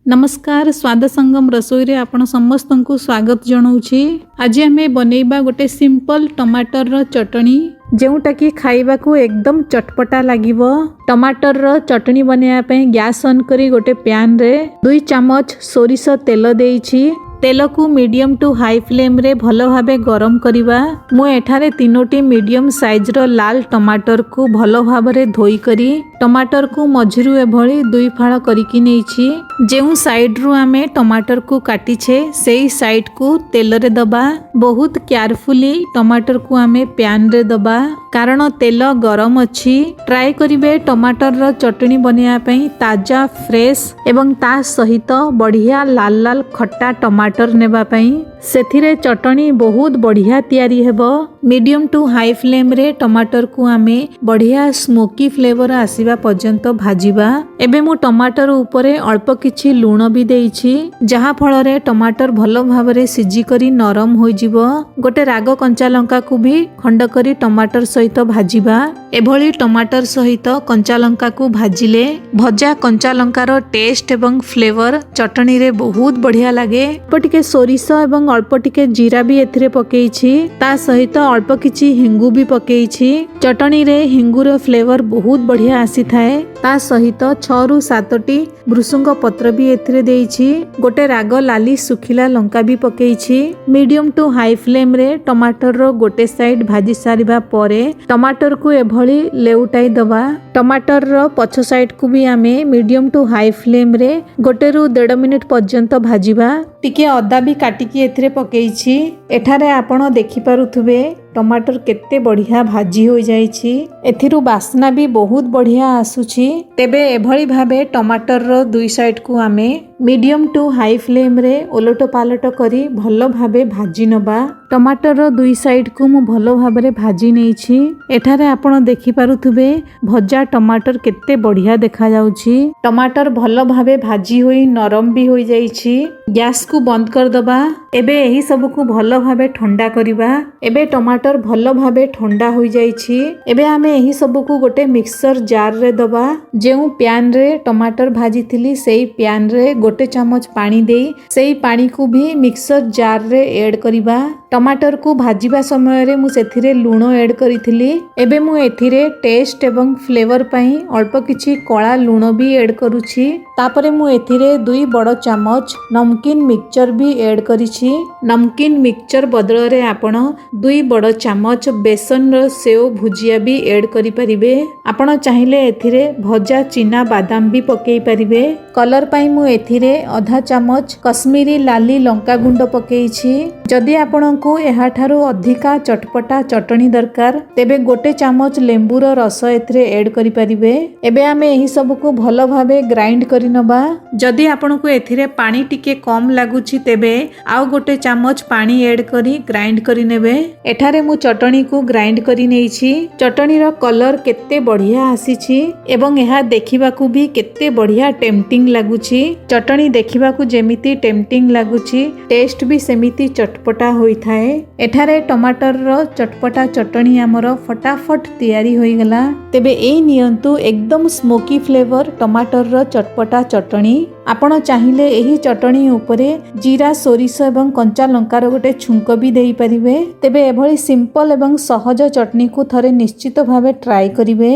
नमस्कार स्वाद संगम रसोई रे आपण समस्त को स्वागत जनाऊँगी। आज आम बनैबा गोटे सिंपल टमाटर रो चटनी जोटा कि खाइबा को एकदम चटपटा लागिवो। टमाटर रो चटनी बनैया पे गैस ऑन करी गोटे पैन रे 2 चम्मच सोरिष तेल देइछि। तेल को मीडियम टू हाई फ्लेम रे भलो भाबे गरम करिबा। मु एठारे 3टी मीडियम साइज रो लाल टमाटर को भलो भाबरे धोई करी टमाटर को मझिरु एभली 2 फाळ करिकि नेछि। जेउ साइड रु आमे टमाटर को काटिछे सेही साइड को तेल रे दबा। बहुत केयरफुली टमाटर को आमे पैन रे दबा कारण तेल गरम अछि। ट्राई करिवे टमाटर रो चटनी बनैया पे ताजा फ्रेश एवं ता सहित बढ़िया लाल लाल खट्टा टमाटर नेबा पई। सेथिरे चटनी बहुत बढ़िया तैयारी हेबो। मीडियम टू हाई फ्लेम रे टमाटर को आमे बढ़िया स्मोकी फ्लेवर आसीबा पर्यंत भाजिबा। एबे मु टमाटर ऊपरे अल्प किछि लूण भी देइछि जहा फल रे टमाटर भलो भाबरे सिजी करी नरम होई जिवो। गोटे राग कंचा लंका को भी खंड करी टमाटर सहित भाजिबा। एभली टमाटर सहित कंचा लंका को भाजिले भजा कंचा लंकार टेस्ट एवं फ्लेवर चटनी रे बहुत बढ़िया लागे। टिके सोरिष एवं अल्प टिके जीरा भी एथिरे पकेइछि ता सहित अल्प किछि हिंगु भी पकेइछि। चटनी रे हिंगुर फ्लेवर बहुत बढ़िया आसी थाए। ता सहित 6 रु 7टी भृसुंग पत्र भी एथिरे देइछि। गोटे राग लाली सुखिला लंका भी पकेइछि। मीडियम टू हाई फ्लेम रे टमाटर रो गोटे साइड भाजी सारिबा परे टमाटर को एभली लेउटाई दबा। टमाटर रो पछ साइड को भी आमे मीडियम टू हाई फ्लेम रे गोटे रु 1.5 मिनिट पर्यंत भाजिबा। टिके अदा भी काटिकी एथिरे पकेइछि। एठारे आपण देखि पारुथुबे टमाटर केते बढ़िया भाजी हो जाइछि। एथिरु बास्ना भी बहुत बढ़िया आसुछि। तेबे एभली भाबे टमाटर रो 2 साइड को आमे मीडियम टू हाई फ्लेम रे ओलट पालट करी भलो भाबे भाजी नबा। टमाटर रो 2 साइड को मु भलो भाबरे भाजी नेछि। एठारे आपण देखि पारुथुबे भजा टमाटर केते बढ़िया देखा जाउछि। टमाटर भलो भाबे भाजी होई नरम भी हो जाइछि। गैस को बंद कर दबा। एबे एही सब को भलो भाबे ठंडा करिबा। एबे टमाटर भलो भाबे ठंडा हो जाइछि। एबे आमे एही सब को गोटे मिक्सर जार रे दबा। जेउ पैन रे टमाटर भाजी थिली सेही पैन रे गोटे चम्मच पानी देई सेही पानी को भी मिक्सर जार रे ऐड करिबा। टमाटर को भाजीबा समय रे मु सेथिरे लूण ऐड करिथिली। एबे मु एथिरे टेस्ट एवं फ्लेवर पई अल्प किछि कळा लूण भी ऐड करूछि। तापरे मु एथिरे 2 बड़ चम्मच नमकीन मिक्सचर भी ऐड करिछि। नमकीन मिक्सचर बदल रे आपण 2 बड़ चम्मच बेसन रो सेव भुजिया भी ऐड करि परिबे। आपण चाहिले एथिरे भजा चिना बादाम भी पकेई परिबे। कलर पई मु एथिरे आधा चम्मच कश्मीरी लाली लंका गुंड पकेइछि। जदि आपण को एहा ठारू अधिका चटपटा चटनी दरकार तेबे गोटे चम्मच लेंबू रो रस एथिरे ऐड करि परिबे। एबे आमे एही सब को भलो भाबे ग्राइंड करि नबा। जदि आपण को एथिरे पानी टिके कम लागुछि तेबे आउ गोटे चम्मच पानी ऐड करी ग्राइंड करि नेबे। एठारे मु चटनी को ग्राइंड करि नेइछि। चटनी रो कलर केते बढ़िया आसीछि एवं एहा देखिबा को भी केते बढ़िया टेम्पटिंग लागुछि। चटनी देखिबा को जेमिति टेम्पटिंग लागुछि टेस्ट भी सेमिति चटपटा होई थाए। एठारे टमाटर रो चटपटा चटनी हमर फटाफट तैयारी होई गला। तेबे एई नियंतु एकदम स्मोकी फ्लेवर टमाटर रो चटपटा चटनी। आपण चाहिले एही चटनी उपरे जीरा सोरिष एवं कंचा लंकार गोटे छुंक भी देई परिबे। तेबे एभली सिंपल एवं सहज चटनी को थरे निश्चित भावे ट्राई करिवे।